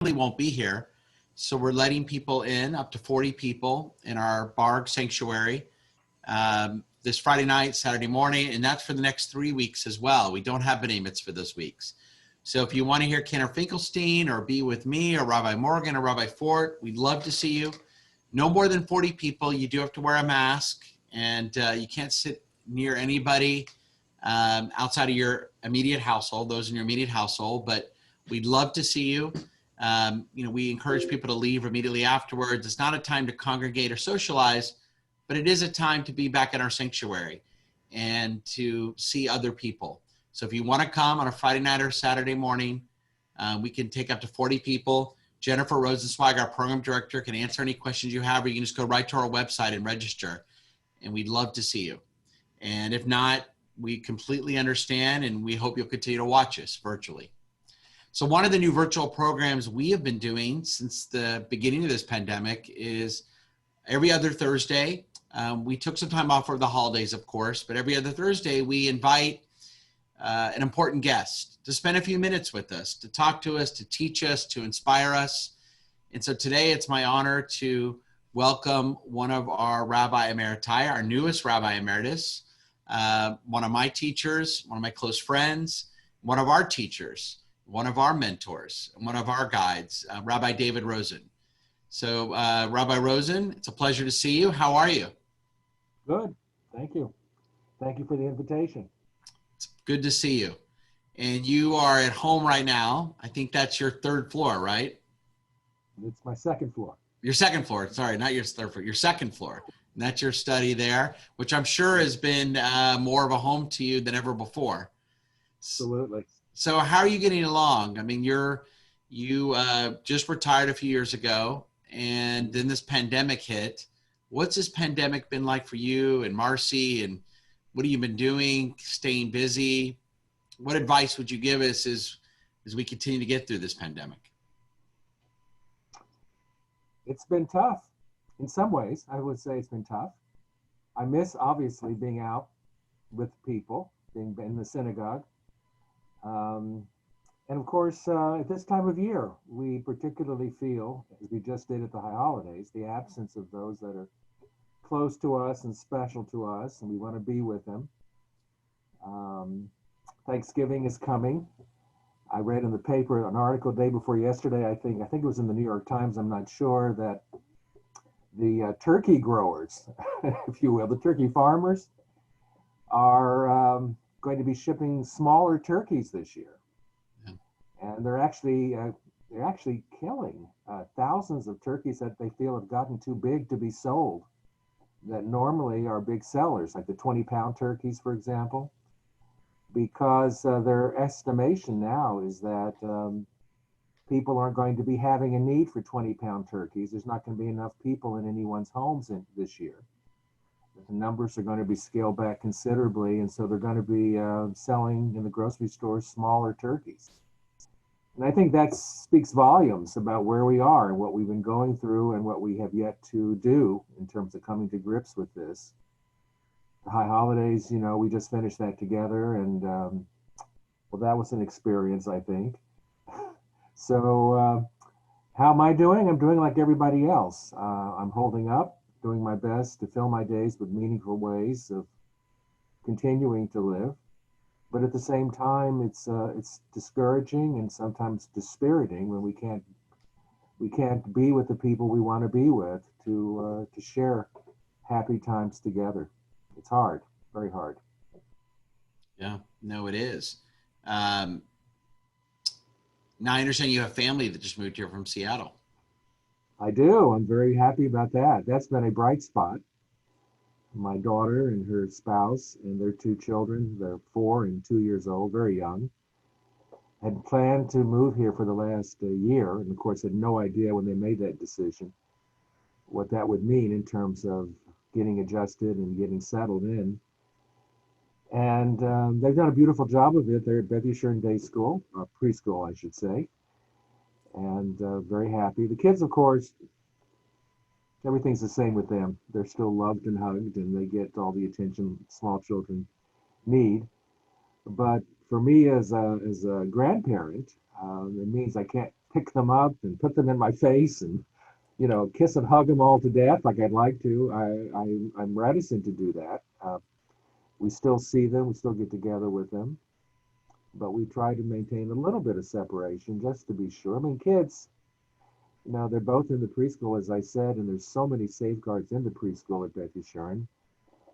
won't be here. So we're letting people in, up to 40 people in our bar sanctuary this Friday night, Saturday morning, and that's for the next 3 weeks as well. We don't have B'nai Mitzvah those weeks. So if you want to hear Kenner Finkelstein or be with me or Rabbi Morgan or Rabbi Fort, we'd love to see you. No more than 40 people. You do have to wear a mask, and you can't sit near anybody outside of your immediate household, those in your immediate household, but we'd love to see you. We encourage people to leave immediately afterwards. It's not a time to congregate or socialize, but it is a time to be back in our sanctuary and to see other people. So if you want to come on a Friday night or Saturday morning, we can take up to 40 people. Jennifer Rosenzweig, our program director, can answer any questions you have, or you can just go right to our website and register, and we'd love to see you. And if not, we completely understand, and we hope you'll continue to watch us virtually. So one of the new virtual programs we have been doing since the beginning of this pandemic is every other Thursday. We took some time off for the holidays, of course, but every other Thursday we invite an important guest to spend a few minutes with us, to talk to us, to teach us, to inspire us. And so today it's my honor to welcome one of our Rabbi Emeriti, our newest Rabbi Emeritus, one of my teachers, one of my close friends, one of our teachers, one of our mentors, and one of our guides, Rabbi David Rosen. So Rabbi Rosen, it's a pleasure to see you. How are you? Good, thank you. Thank you for the invitation. It's good to see you. And you are at home right now. I think that's your third floor, right? It's my second floor. Your second floor, sorry, not your third floor, your second floor. And that's your study there, which I'm sure has been more of a home to you than ever before. Absolutely. So how are you getting along? I mean, you just retired a few years ago, and then this pandemic hit. What's this pandemic been like for you and Marcy, and what have you been doing, staying busy? What advice would you give us as we continue to get through this pandemic? It's been tough. In some ways, I would say it's been tough. I miss, obviously, being out with people, being in the synagogue. And of course, at this time of year, we particularly feel, as we just did at the high holidays, the absence of those that are close to us and special to us, and we want to be with them. Thanksgiving is coming. I read in the paper an article day before yesterday, I think it was in the New York Times, I'm not sure, that the turkey growers, if you will, the turkey farmers, are going to be shipping smaller turkeys this year. Yeah. And they're actually killing thousands of turkeys that they feel have gotten too big to be sold, that normally are big sellers, like the 20-pound turkeys, for example, because their estimation now is that people aren't going to be having a need for 20-pound turkeys. There's not going to be enough people in anyone's homes this year. The numbers are going to be scaled back considerably, and so they're going to be selling in the grocery stores smaller turkeys. And I think that speaks volumes about where we are and what we've been going through and what we have yet to do in terms of coming to grips with this. The high holidays, we just finished that together, and well, that was an experience, I think. So how am I doing? I'm doing like everybody else. I'm holding up, doing my best to fill my days with meaningful ways of continuing to live. But at the same time, it's discouraging and sometimes dispiriting when we can't be with the people we want to be with to share happy times together. It's hard, very hard. Yeah, no, it is. Now I understand you have family that just moved here from Seattle. I do. I'm very happy about that. That's been a bright spot. My daughter and her spouse and their two children, they're 4 and 2 years old, very young, had planned to move here for the last year, and of course had no idea when they made that decision what that would mean in terms of getting adjusted and getting settled in. And they've done a beautiful job of it. They're at Beth Yeshurun Day School, preschool, I should say, and very happy. The kids, of course, everything's the same with them. They're still loved and hugged, and they get all the attention small children need. But for me as a grandparent, it means I can't pick them up and put them in my face and, kiss and hug them all to death like I'd like to. I'm reticent to do that. We still see them, we still get together with them, but we try to maintain a little bit of separation just to be sure. I mean, kids, they're both in the preschool, as I said, and there's so many safeguards in the preschool at Beth Yeshurun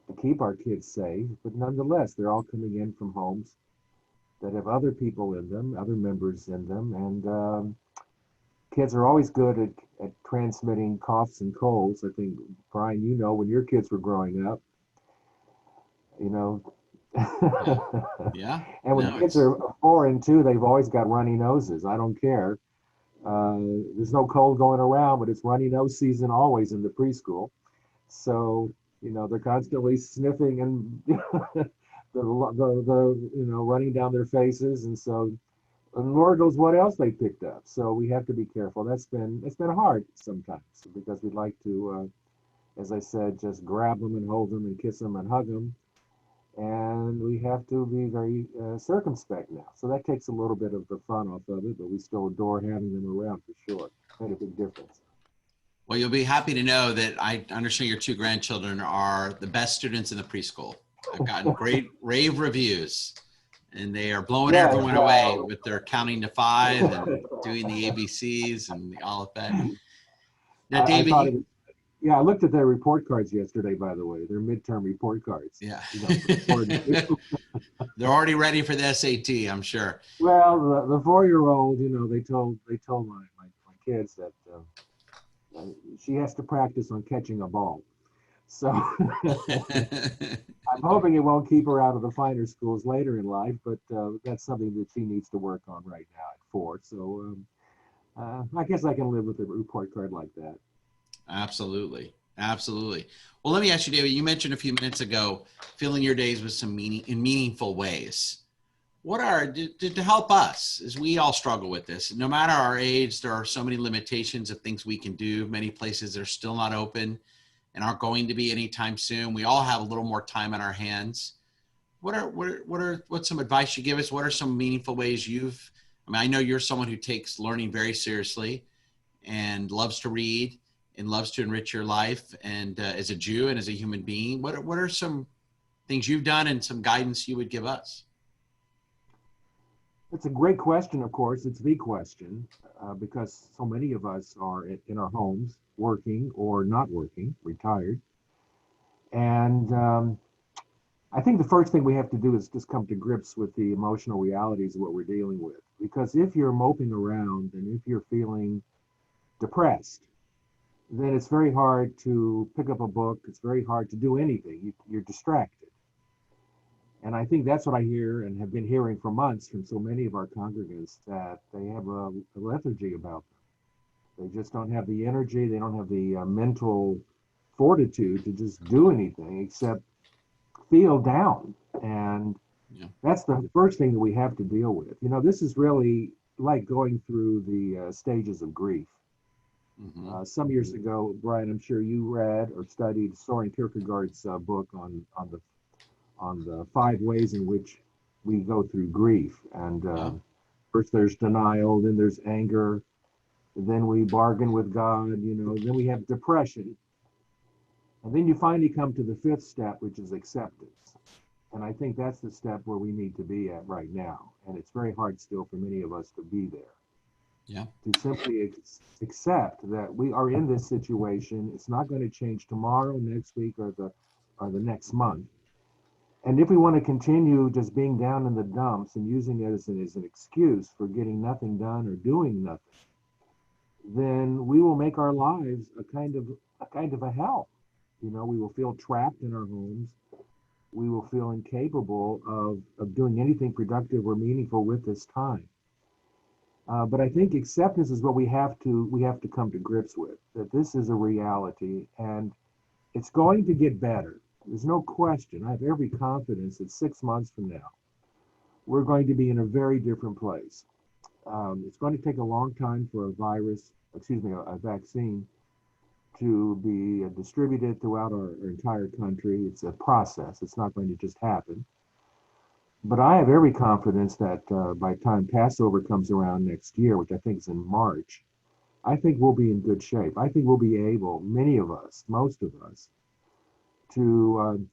to keep our kids safe, but nonetheless, they're all coming in from homes that have other people in them, other members in them, and kids are always good at transmitting coughs and colds. I think, Brian, when your kids were growing up, Yeah. Yeah. and when No, kids are 4 and 2, they've always got runny noses. I don't care. There's no cold going around, but it's runny nose season always in the preschool. So, they're constantly sniffing and the running down their faces. And so, and Lord knows what else they picked up. So we have to be careful. It's been hard sometimes because we'd like to, as I said, just grab them and hold them and kiss them and hug them. And we have to be very circumspect now. So that takes a little bit of the fun off of it, but we still adore having them around for sure. Made a big difference. Well, you'll be happy to know that I understand your 2 grandchildren are the best students in the preschool. I've gotten great rave reviews, and they are blowing everyone away with their counting to 5 and doing the ABCs and the alphabet. Now, David, I looked at their report cards yesterday, by the way, their midterm report cards. Yeah. They're already ready for the SAT, I'm sure. Well, the 4-year-old, they told my kids that she has to practice on catching a ball. So I'm hoping it won't keep her out of the finer schools later in life, but that's something that she needs to work on right now at 4. So I guess I can live with a report card like that. Absolutely. Absolutely. Well, let me ask you, David, you mentioned a few minutes ago, filling your days with some meaningful ways. What are, to help us, as we all struggle with this, no matter our age, there are so many limitations of things we can do. Many places are still not open and aren't going to be anytime soon. We all have a little more time on our hands. What's some advice you give us? What are some meaningful ways I know you're someone who takes learning very seriously and loves to read and loves to enrich your life, and as a Jew and as a human being, what are some things you've done and some guidance you would give us? It's a great question, of course. It's the question, because so many of us are in our homes, working or not working, retired. And I think the first thing we have to do is just come to grips with the emotional realities of what we're dealing with. Because if you're moping around and if you're feeling depressed, then it's very hard to pick up a book. It's very hard to do anything. You're distracted. And I think that's what I hear and have been hearing for months from so many of our congregants, that they have a lethargy about them. They just don't have the energy. They don't have the mental fortitude to just do anything except feel down. And that's the first thing that we have to deal with. This is really like going through the stages of grief. Mm-hmm. Some years ago, Brian, I'm sure you read or studied Soren Kierkegaard's book on the 5 ways in which we go through grief. And first there's denial, then there's anger, then we bargain with God, then we have depression. And then you finally come to the 5th step, which is acceptance. And I think that's the step where we need to be at right now. And it's very hard still for many of us to be there. Yeah. To simply accept that we are in this situation. It's not going to change tomorrow, next week, or the next month. And if we want to continue just being down in the dumps and using it as an excuse for getting nothing done or doing nothing, then we will make our lives a kind of a hell. We will feel trapped in our homes. We will feel incapable of doing anything productive or meaningful with this time. But I think acceptance is what we have to come to grips with, that this is a reality and it's going to get better. There's no question. I have every confidence that 6 months from now, we're going to be in a very different place. It's going to take a long time for a vaccine to be distributed throughout our entire country. It's a process. It's not going to just happen. But I have every confidence that by the time Passover comes around next year, which I think is in March, I think we'll be in good shape. I think we'll be able, many of us, most of us, to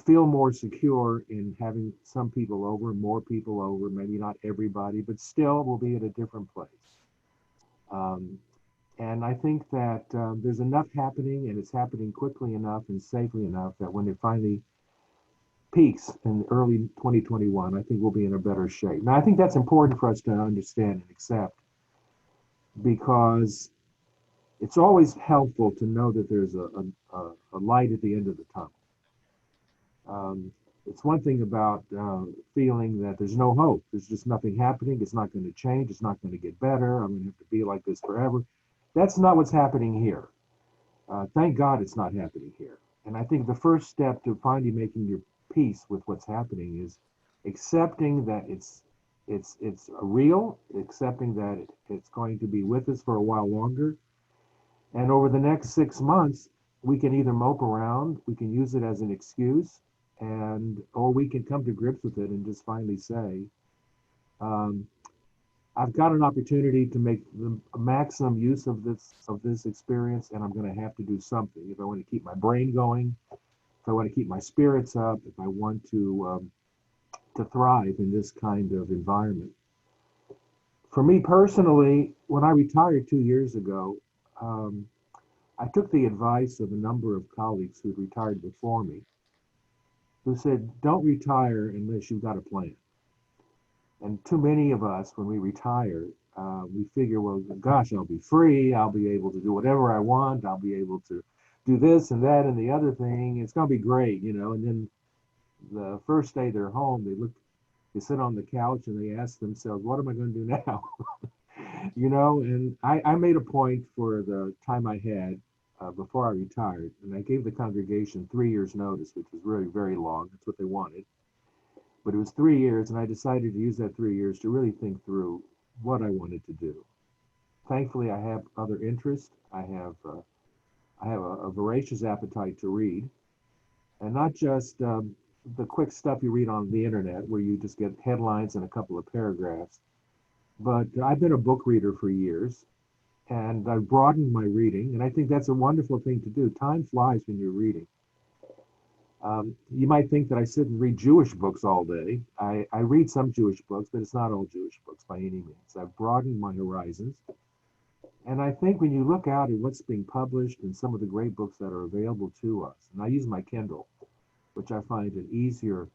feel more secure in having some people over, more people over, maybe not everybody, but still we'll be at a different place. Um, and I think that there's enough happening, and it's happening quickly enough and safely enough that when it finally peaks in early 2021, I think we'll be in a better shape. Now, I think that's important for us to understand and accept, because it's always helpful to know that there's a light at the end of the tunnel. Um, it's one thing about feeling that there's no hope. There's just nothing happening. It's not going to change. It's not going to get better. I'm going to have to be like this forever. That's not what's happening here. Thank God it's not happening here. And I think the first step to finally making your peace with what's happening is accepting that it's real, accepting that it's going to be with us for a while longer. And over the next 6 months, we can either mope around, we can use it as an excuse, or we can come to grips with it and just finally say, um, I've got an opportunity to make the maximum use of this experience, and I'm going to have to do something if I want to keep my brain going, if I want to keep my spirits up, if I want to thrive in this kind of environment. For me personally, when I retired 2 years ago, um, I took the advice of a number of colleagues who had retired before me, who said, don't retire unless you've got a plan. And too many of us, when we retire, we figure, well, gosh, I'll be free. I'll be able to do whatever I want. I'll be able to do this and that and the other thing. It's going to be great, you know. And then the first day they're home, they sit on the couch and they ask themselves, what am I going to do now? You know, and I made a point for the time I had before I retired, and I gave the congregation 3 years notice, which was really very long. That's what they wanted. But it was 3 years, and I decided to use that 3 years to really think through what I wanted to do. Thankfully, I have other interests. I have a voracious appetite to read, and not just the quick stuff you read on the internet where you just get headlines and a couple of paragraphs. But I've been a book reader for years, and I've broadened my reading, and I think that's a wonderful thing to do. Time flies when you're reading. You might think that I sit and read Jewish books all day. I read some Jewish books, but it's not all Jewish books by any means. I've broadened my horizons. And I think when you look out at what's being published and some of the great books that are available to us, and I use my Kindle, which I find an easier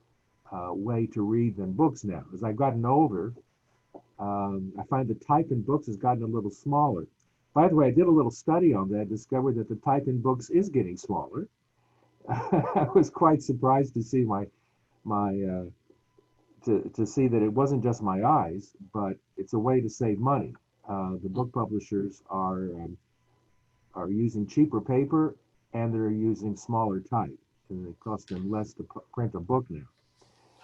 way to read than books now. As I've gotten older, I find the type in books has gotten a little smaller. By the way, I did a little study on that, discovered that the type in books is getting smaller. I was quite surprised to see to see that it wasn't just my eyes, but it's a way to save money. The book publishers are using cheaper paper, and they're using smaller type, and it costs them less to print a book now.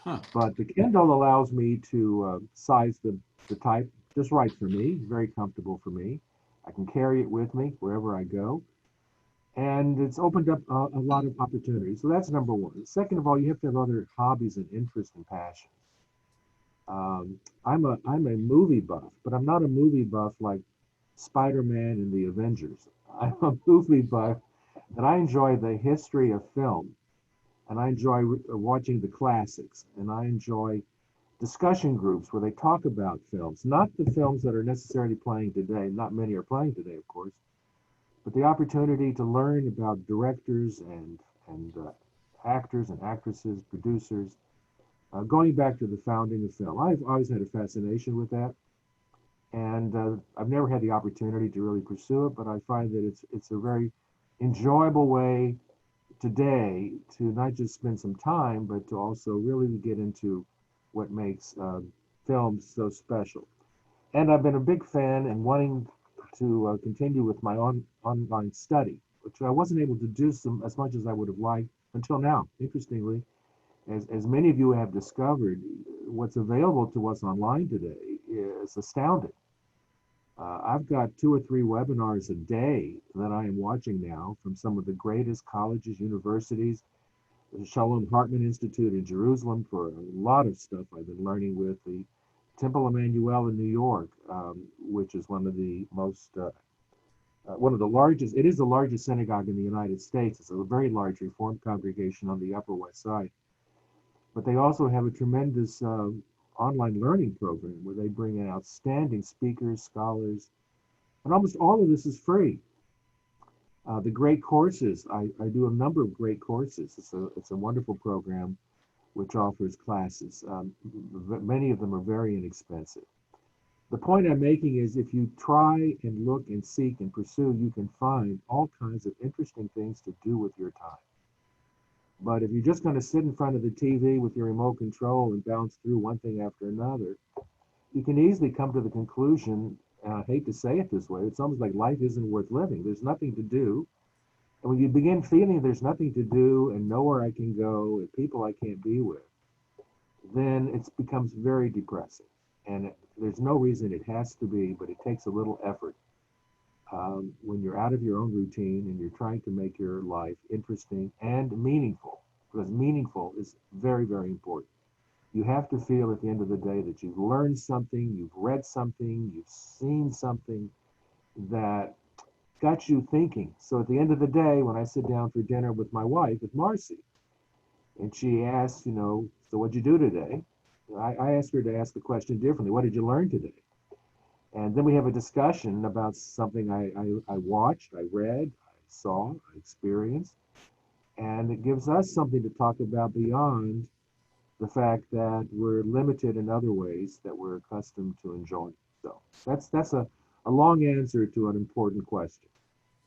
Huh. But the Kindle allows me to size the type just right for me, very comfortable for me. I can carry it with me wherever I go. And it's opened up a lot of opportunities. So that's number one. Second of all, you have to have other hobbies and interests and passions. I'm a movie buff, but I'm not a movie buff like Spider-Man and the Avengers. I'm a movie buff that I enjoy the history of film, and I enjoy watching the classics, and I enjoy discussion groups where they talk about films, not the films that are necessarily playing today. Not many are playing today, of course, but the opportunity to learn about directors and actors and actresses, producers, going back to the founding of film. I've always had a fascination with that, and I've never had the opportunity to really pursue it, but I find that it's a very enjoyable way today to not just spend some time, but to also really get into what makes films so special. And I've been a big fan and wanting to continue with my online study, which I wasn't able to do as much as I would have liked until now. Interestingly, as many of you have discovered, what's available to us online today is astounding. I've got 2 or 3 webinars a day that I am watching now from some of the greatest colleges, universities, the Shalom Hartman Institute in Jerusalem for a lot of stuff I've been learning with, the Temple Emmanuel in New York, which is one of the one of the largest, it is the largest synagogue in the United States. It's a very large Reformed congregation on the Upper West Side. But they also have a tremendous online learning program where they bring in outstanding speakers, scholars, and almost all of this is free. The great courses, I do a number of great courses. It's a wonderful program which offers classes. Many of them are very inexpensive. The point I'm making is if you try and look and seek and pursue, you can find all kinds of interesting things to do with your time. But if you're just going to sit in front of the TV with your remote control and bounce through one thing after another, you can easily come to the conclusion, and I hate to say it this way, it's almost like life isn't worth living. There's nothing to do. And when you begin feeling there's nothing to do and nowhere I can go and people I can't be with, then it becomes very depressing. And there's no reason it has to be, but it takes a little effort when you're out of your own routine and you're trying to make your life interesting and meaningful, because meaningful is very, very important. You have to feel at the end of the day that you've learned something, you've read something, you've seen something that got you thinking. So at the end of the day, when I sit down for dinner with my wife, with Marcy, and she asks, so what'd you do today? I asked her to ask the question differently. What did you learn today? And then we have a discussion about something I watched, I read, I saw, I experienced. And it gives us something to talk about beyond the fact that we're limited in other ways that we're accustomed to enjoying. So that's a long answer to an important question.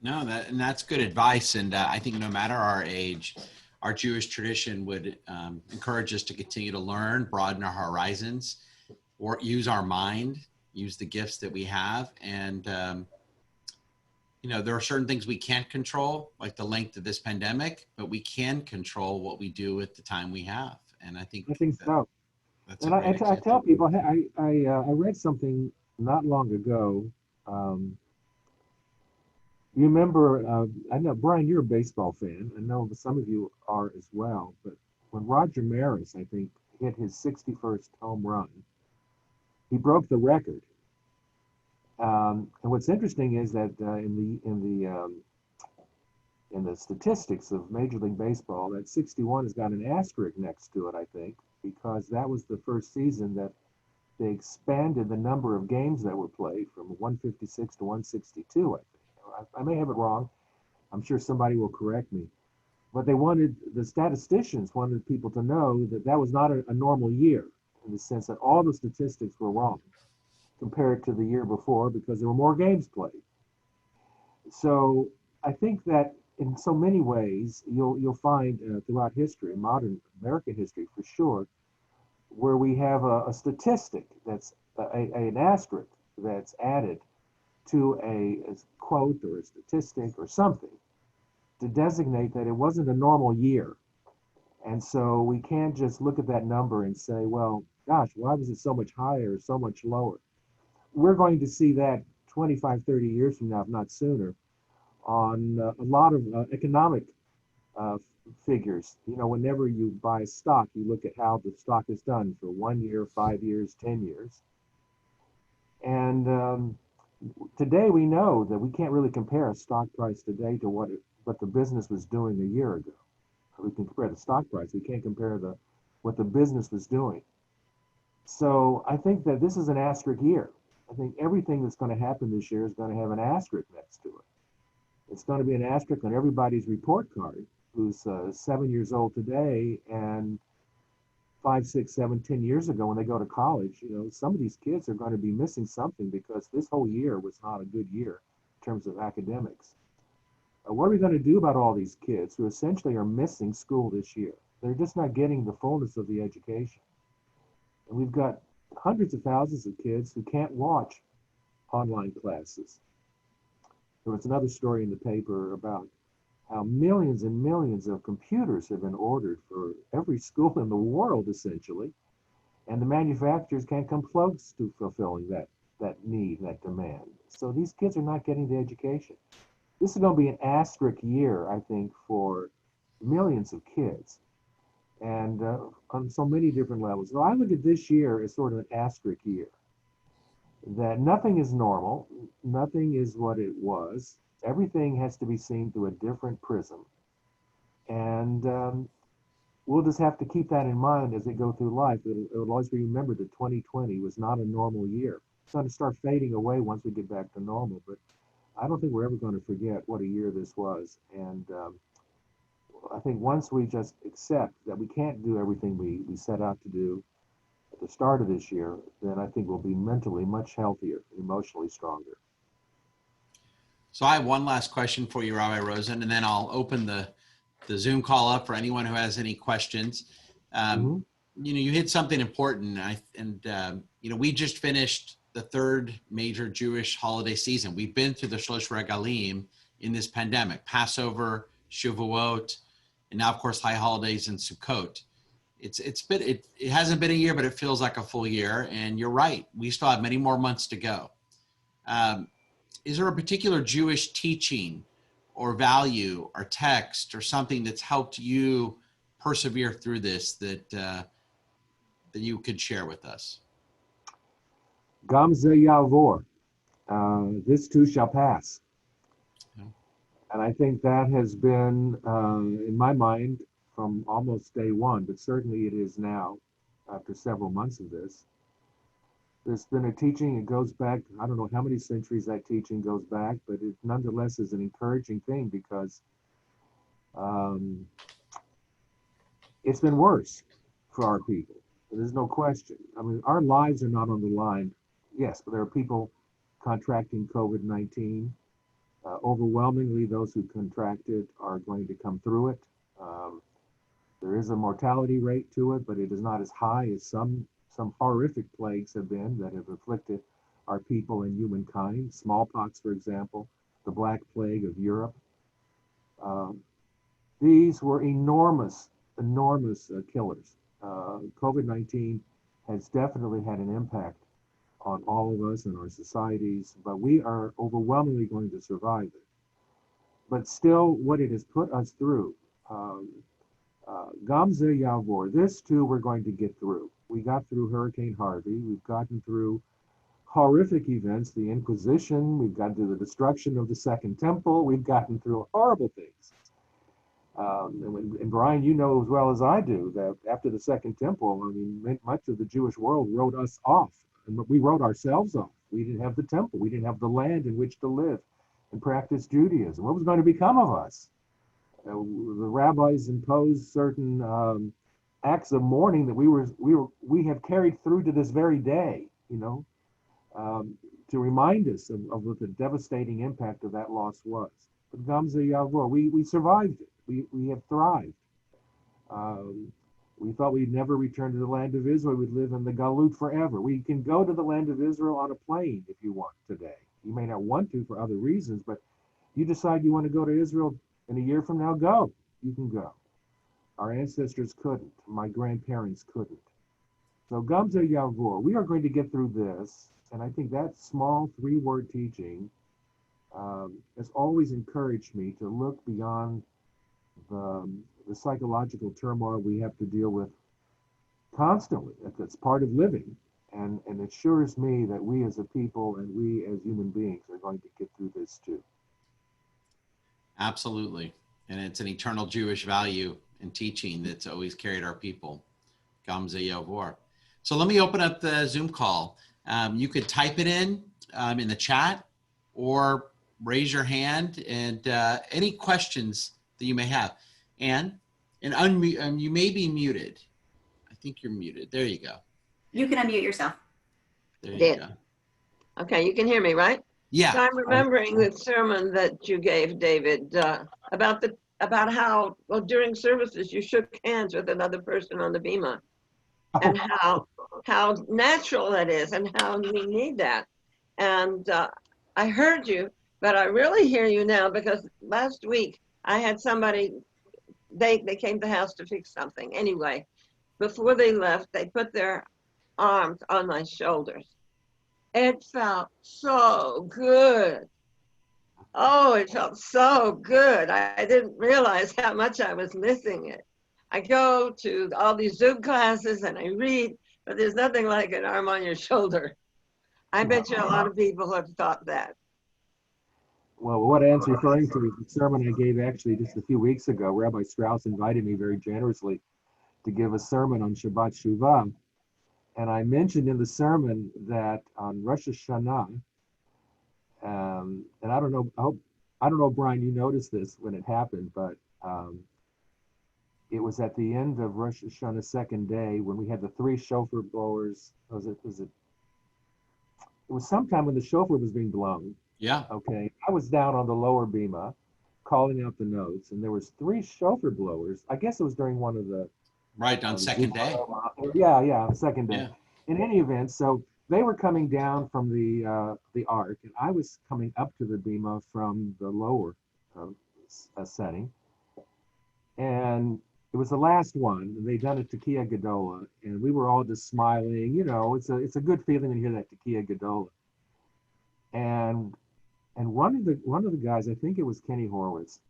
No, that's good advice. And I think no matter our age, our Jewish tradition would encourage us to continue to learn, broaden our horizons, or use our mind, use the gifts that we have. And, there are certain things we can't control, like the length of this pandemic, but we can control what we do with the time we have. And I think so. That's and I tell people, I read something not long ago. You remember, I know, Brian, you're a baseball fan. I know some of you are as well. But when Roger Maris, I think, hit his 61st home run, he broke the record. And what's interesting is that in the statistics of Major League Baseball, that 61 has got an asterisk next to it, I think, because that was the first season that they expanded the number of games that were played from 156 to 162, I think. I may have it wrong. I'm sure somebody will correct me. But the statisticians wanted people to know that that was not a normal year, in the sense that all the statistics were wrong compared to the year before because there were more games played. So I think that in so many ways, you'll find throughout history, modern American history for sure, where we have a statistic that's an asterisk that's added to a quote or a statistic or something to designate that it wasn't a normal year. And so we can't just look at that number and say, well, gosh, why was it so much higher or so much lower? We're going to see that 25, 30 years from now, if not sooner, on a lot of economic figures. Whenever you buy a stock, you look at how the stock is done for 1 year, 5 years, 10 years. And today we know that we can't really compare a stock price today to what the business was doing a year ago. We can compare the stock price. We can't compare what the business was doing. So I think that this is an asterisk year. I think everything that's going to happen this year is going to have an asterisk next to it. It's going to be an asterisk on everybody's report card who's 7 years old today and 5, 6, 7, 10 years ago when they go to college. Some of these kids are going to be missing something because this whole year was not a good year in terms of academics. What are we going to do about all these kids who essentially are missing school this year? They're just not getting the fullness of the education. And we've got hundreds of thousands of kids who can't watch online classes. There was another story in the paper about how millions and millions of computers have been ordered for every school in the world, essentially, and the manufacturers can't come close to fulfilling that need, that demand. So these kids are not getting the education. This is going to be an asterisk year, I think, for millions of kids. and on so many different levels. So I look at this year as sort of an asterisk year, that nothing is normal, nothing is what it was. Everything has to be seen through a different prism. And we'll just have to keep that in mind as we go through life. It'll always be remembered that 2020 was not a normal year. It's going to start fading away once we get back to normal, but I don't think we're ever going to forget what a year this was. And I think once we just accept that we can't do everything we set out to do at the start of this year, then I think we'll be mentally much healthier, emotionally stronger. So I have one last question for you, Rabbi Rosen, and then I'll open the Zoom call up for anyone who has any questions. You hit something important, we just finished the third major Jewish holiday season. We've been through the Shlosh Regalim in this pandemic: Passover, Shavuot, and now, of course, high holidays and Sukkot. It hasn't been a year, but it feels like a full year. And you're right, we still have many more months to go. Is there a particular Jewish teaching or value or text or something that's helped you persevere through this that you could share with us? Gam ze yavor. This too shall pass. Yeah. And I think that has been, in my mind, from almost day one, but certainly it is now, after several months of this. There's been a teaching, it goes back, I don't know how many centuries that teaching goes back, but it nonetheless is an encouraging thing, because it's been worse for our people. There's no question. I mean, our lives are not on the line. Yes, but there are people contracting COVID-19. Overwhelmingly, those who contracted are going to come through it. There is a mortality rate to it, but it is not as high as some horrific plagues have been that have afflicted our people and humankind. Smallpox, for example, the Black Plague of Europe. These were enormous killers. COVID-19 has definitely had an impact on all of us and our societies, but we are overwhelmingly going to survive it. But still, what it has put us through, Gam ze yavor, this too we're going to get through. We got through Hurricane Harvey. We've gotten through horrific events, the Inquisition. We've gotten through the destruction of the Second Temple. We've gotten through horrible things. And Brian, you know as well as I do that after the Second Temple, I mean, much of the Jewish world wrote us off, and we wrote ourselves off. We didn't have the temple. We didn't have the land in which to live and practice Judaism. What was going to become of us? The rabbis imposed certain acts of mourning that we have carried through to this very day, to remind us of what the devastating impact of that loss was. But Gam ze yavor, we survived it. We have thrived. We thought we'd never return to the land of Israel. We'd live in the Galut forever. We can go to the land of Israel on a plane if you want today. You may not want to for other reasons, but you decide you want to go to Israel in a year from now, go. You can go. Our ancestors couldn't. My grandparents couldn't. So Gam ze yavor, we are going to get through this. And I think that small 3-word teaching has always encouraged me to look beyond the psychological turmoil we have to deal with constantly. That's part of living. And it assures me that we as a people and we as human beings are going to get through this too. Absolutely. And it's an eternal Jewish value and teaching that's always carried our people. Gam ze yavor. So let me open up the Zoom call. You could type it in the chat or raise your hand and any questions that you may have. And unmute, you may be muted. I think you're muted. There you go. You can unmute yourself. There you go. Okay, you can hear me, right? Yeah. So I'm remembering the sermon that you gave, David, about how, well, during services you shook hands with another person on the bima, and how natural that is, and how we need that. And I heard you, but I really hear you now, because last week I had somebody, they came to the house to fix something. Anyway, before they left, they put their arms on my shoulders. It felt so good. Oh, it felt so good. I didn't realize how much I was missing it. I go to all these Zoom classes and I read, but there's nothing like an arm on your shoulder. I bet you a lot of people have thought that. Well, what Ann's referring to is the sermon I gave actually just a few weeks ago. Rabbi Strauss invited me very generously to give a sermon on Shabbat Shuvah. And I mentioned in the sermon that on Rosh Hashanah, and I don't know, I don't know, Brian, you noticed this when it happened, but it was at the end of Rosh Hashanah second day when we had the 3 shofar blowers. It was sometime when the shofar was being blown. Yeah. Okay. I was down on the lower bima calling out the notes, and there was 3 shofar blowers. I guess it was during one of the Right, on second day. Yeah, second day. Yeah. In any event, so they were coming down from the ark, and I was coming up to the bima from the lower setting, and it was the last one. And they done a Tekiah Gedola, and we were all just smiling. You know, it's a good feeling when you hear that Tekiah Gedola. And one of the guys, I think it was Kenny Horowitz,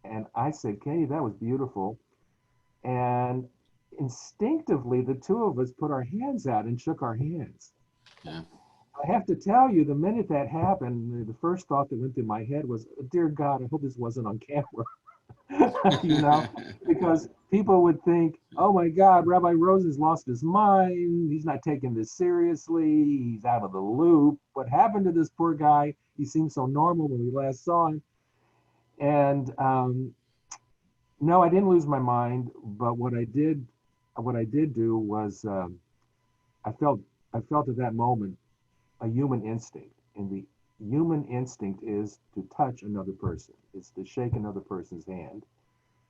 and I said, Kenny, that was beautiful. And instinctively, the 2 of us put our hands out and shook our hands. Yeah. I have to tell you, the minute that happened, the first thought that went through my head was, dear God, I hope this wasn't on camera. You know, because people would think, oh my God, Rabbi Rosen's lost his mind. He's not taking this seriously. He's out of the loop. What happened to this poor guy? He seemed so normal when we last saw him. And no, I didn't lose my mind. But what I did do was I felt at that moment a human instinct, and the human instinct is to touch another person. It's to shake another person's hand.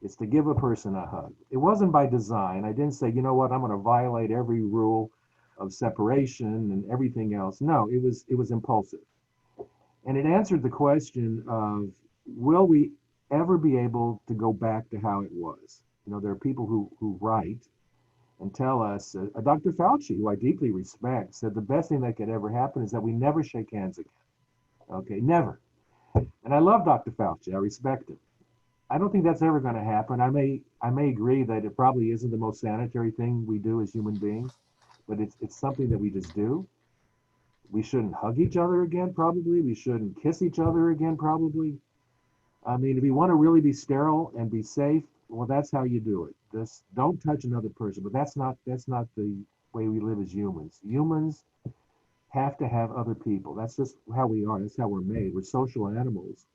It's to give a person a hug. It wasn't by design. I didn't say, you know what, I'm going to violate every rule of separation and everything else. No, it was impulsive. And it answered the question of, will we ever be able to go back to how it was? You know, there are people who write and tell us, Dr. Fauci, who I deeply respect, said the best thing that could ever happen is that we never shake hands again. Okay, never. And I love Dr. Fauci. I respect him. I don't think that's ever going to happen. I may agree that it probably isn't the most sanitary thing we do as human beings, but it's something that we just do. We shouldn't hug each other again, probably. We shouldn't kiss each other again, probably. I mean, if you want to really be sterile and be safe, well, that's how you do it. Just don't touch another person. But that's not the way we live as humans. Humans have to have other people. That's just how we are. That's how we're made. We're social animals.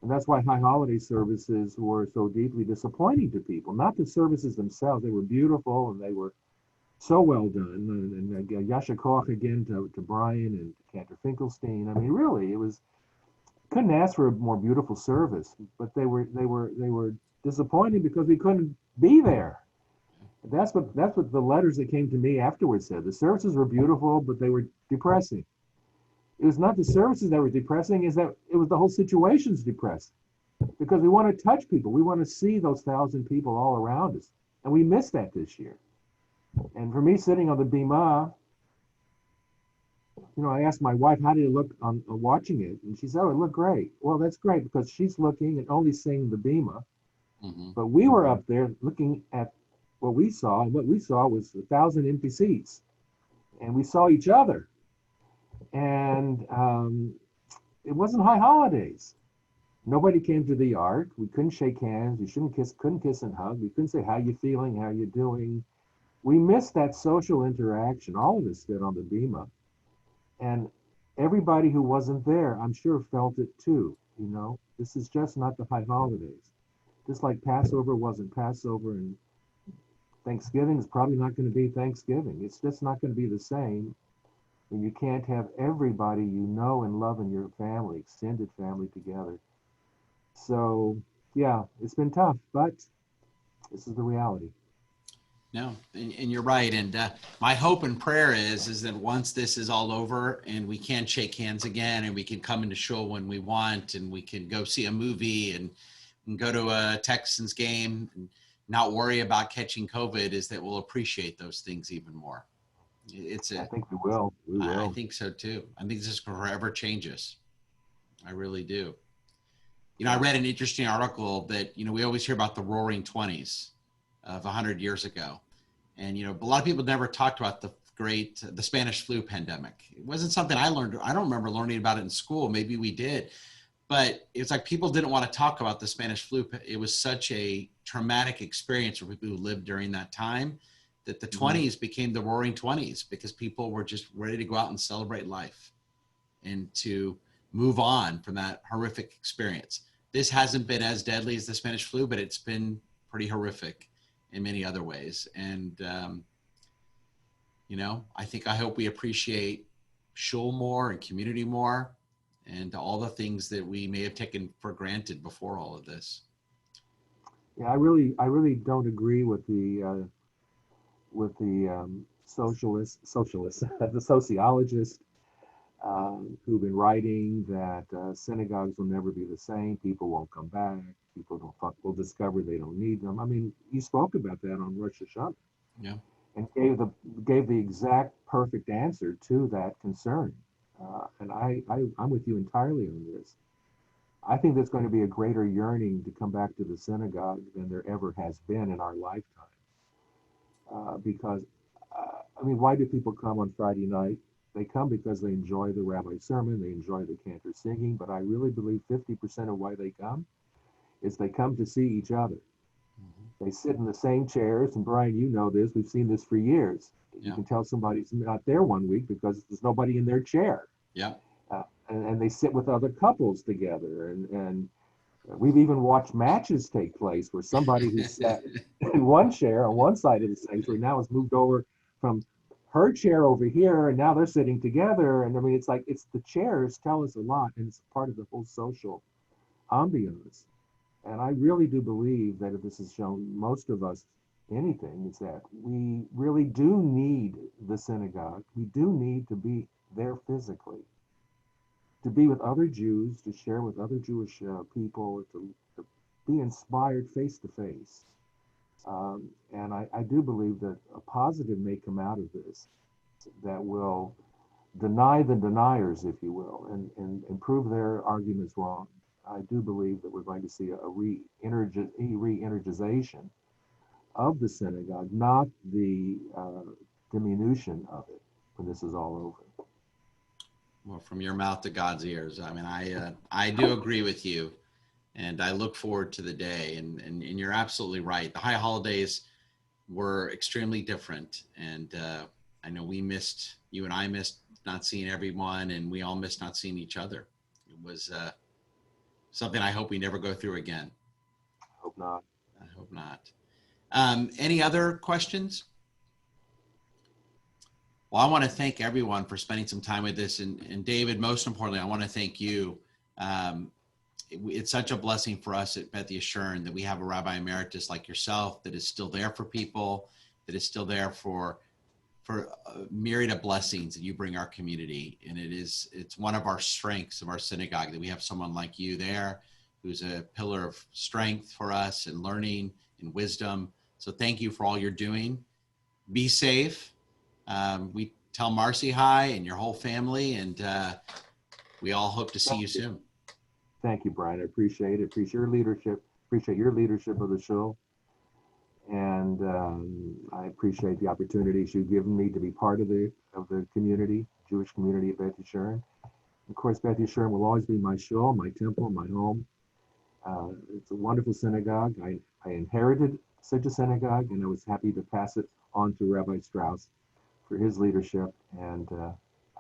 And that's why high holiday services were so deeply disappointing to people. Not the services themselves. They were beautiful and they were so well done. And Yasha Koch again to Brian and Cantor Finkelstein. I mean, really, couldn't ask for a more beautiful service, but they were disappointing because we couldn't be there. That's what the letters that came to me afterwards said. The services were beautiful, but they were depressing. It was not the services that were depressing, is that it was the whole situation's depressing. Because we want to touch people. We want to see those 1,000 people all around us. And we missed that this year. And for me, sitting on the bima, you know, I asked my wife, how did it look on watching it? And she said, oh, it looked great. Well, that's great because she's looking and only seeing the bima. Mm-hmm. But we were up there looking at what we saw, and what we saw was 1,000 empty seats. And we saw each other. And it wasn't high holidays. Nobody came to the ark. We couldn't shake hands. We couldn't kiss and hug. We couldn't say, how you feeling? How you doing? We missed that social interaction. All of us did on the bima. And everybody who wasn't there, I'm sure, felt it too. You know, this is just not the high holidays. Just like Passover wasn't Passover, and Thanksgiving is probably not going to be Thanksgiving. It's just not going to be the same when you can't have everybody you know and love in your family, extended family, together. So, yeah, it's been tough, but this is the reality. No, and you're right. And my hope and prayer is that once this is all over and we can shake hands again and we can come into shul when we want and we can go see a movie and go to a Texans game and not worry about catching COVID, is that we'll appreciate those things even more. I think we will. I think so too. I think this forever changes. I really do. You know, I read an interesting article that, you know, we always hear about the roaring 20s. of 100 years ago. And, you know, a lot of people never talked about the Spanish flu pandemic. It wasn't something I learned. I don't remember learning about it in school. Maybe we did, but it's like people didn't want to talk about the Spanish flu. It was such a traumatic experience for people who lived during that time that the 20s became the roaring 20s, because people were just ready to go out and celebrate life and to move on from that horrific experience. This hasn't been as deadly as the Spanish flu, but it's been pretty horrific in many other ways. And, you know, I hope we appreciate shul more and community more, and all the things that we may have taken for granted before all of this. Yeah, I really don't agree with the socialists, the sociologists who've been writing that synagogues will never be the same. People won't come back. People will discover they don't need them. I mean, you spoke about that on Rosh Hashanah. Yeah. And gave the exact perfect answer to that concern. And I'm with you entirely on this. I think there's going to be a greater yearning to come back to the synagogue than there ever has been in our lifetime. Because, I mean, why do people come on Friday night? They come because they enjoy the rabbi's sermon, they enjoy the cantor singing, but I really believe 50% of why they come is they come to see each other. They sit in the same chairs, and Brian, you know this, we've seen this for years. You can tell somebody's not there one week because there's nobody in their chair. Yeah. And they sit with other couples together, and we've even watched matches take place where somebody who sat in one chair on one side of the sanctuary now has moved over from her chair over here, and now they're sitting together. And I mean, it's the chairs tell us a lot, and it's part of the whole social ambiance. And I really do believe that if this has shown most of us anything, is that we really do need the synagogue. We do need to be there physically, to be with other Jews, to share with other Jewish people, to be inspired face to face. And I do believe that a positive may come out of this that will deny the deniers, if you will, and prove their arguments wrong. I do believe that we're going to see a re-energization of the synagogue, not the diminution of it when this is all over. Well, from your mouth to God's ears. I mean, I do agree with you, and I look forward to the day. And you're absolutely right. The high holidays were extremely different, and I know you and I missed not seeing everyone, and we all missed not seeing each other. It was something I hope we never go through again. Hope not. I hope not. Any other questions? Well, I want to thank everyone for spending some time with this. And David, most importantly, I want to thank you. It's such a blessing for us at Beth Yeshurun that we have a Rabbi Emeritus like yourself that is still there for people, that is still there for a myriad of blessings that you bring our community. And it's one of our strengths of our synagogue that we have someone like you there who's a pillar of strength for us and learning and wisdom. So thank you for all you're doing. Be safe. We tell Marcy hi and your whole family, and we all hope to see you soon. Thank you, Brian. I appreciate it. Appreciate your leadership. Appreciate your leadership of the show. And I appreciate the opportunities you've given me to be part of the community, Jewish community at Beth Yeshurun. Of course, Beth Yeshurun will always be my shul, my temple, my home. It's a wonderful synagogue. I inherited such a synagogue, and I was happy to pass it on to Rabbi Strauss for his leadership. And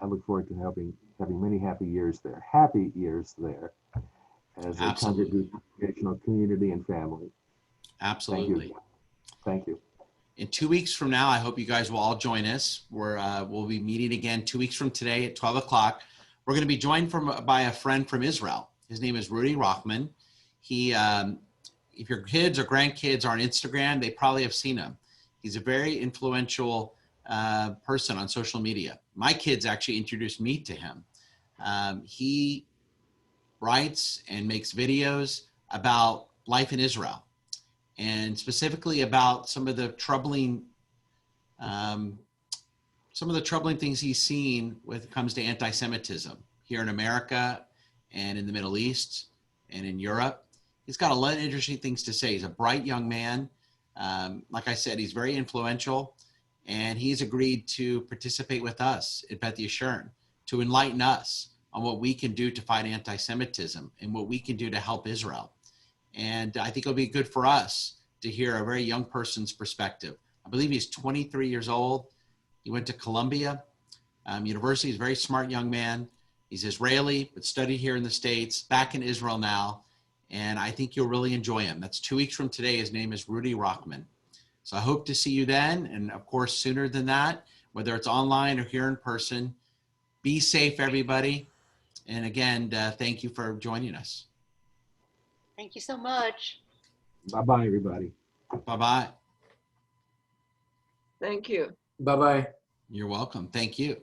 I look forward to having many happy years there as a congregational community and family. Absolutely. Thank you. In 2 weeks from now, I hope you guys will all join us. We'll be meeting again 2 weeks from today at 12 o'clock. We're going to be joined by a friend from Israel. His name is Rudy Rockman. He, if your kids or grandkids are on Instagram, they probably have seen him. He's a very influential person on social media. My kids actually introduced me to him. He writes and makes videos about life in Israel, and specifically about some of the troubling things he's seen when it comes to anti-Semitism here in America and in the Middle East and in Europe. He's got a lot of interesting things to say. He's a bright young man. Like I said, he's very influential, and he's agreed to participate with us at Beth Yeshurun to enlighten us on what we can do to fight anti-Semitism and what we can do to help Israel. And I think it'll be good for us to hear a very young person's perspective. I believe he's 23 years old. He went to Columbia University. He's a very smart young man. He's Israeli, but studied here in the States, back in Israel now. And I think you'll really enjoy him. That's 2 weeks from today. His name is Rudy Rockman. So I hope to see you then. And of course, sooner than that, whether it's online or here in person. Be safe, everybody. And again, thank you for joining us. Thank you so much. Bye-bye, everybody. Bye-bye. Thank you. Bye-bye. You're welcome. Thank you.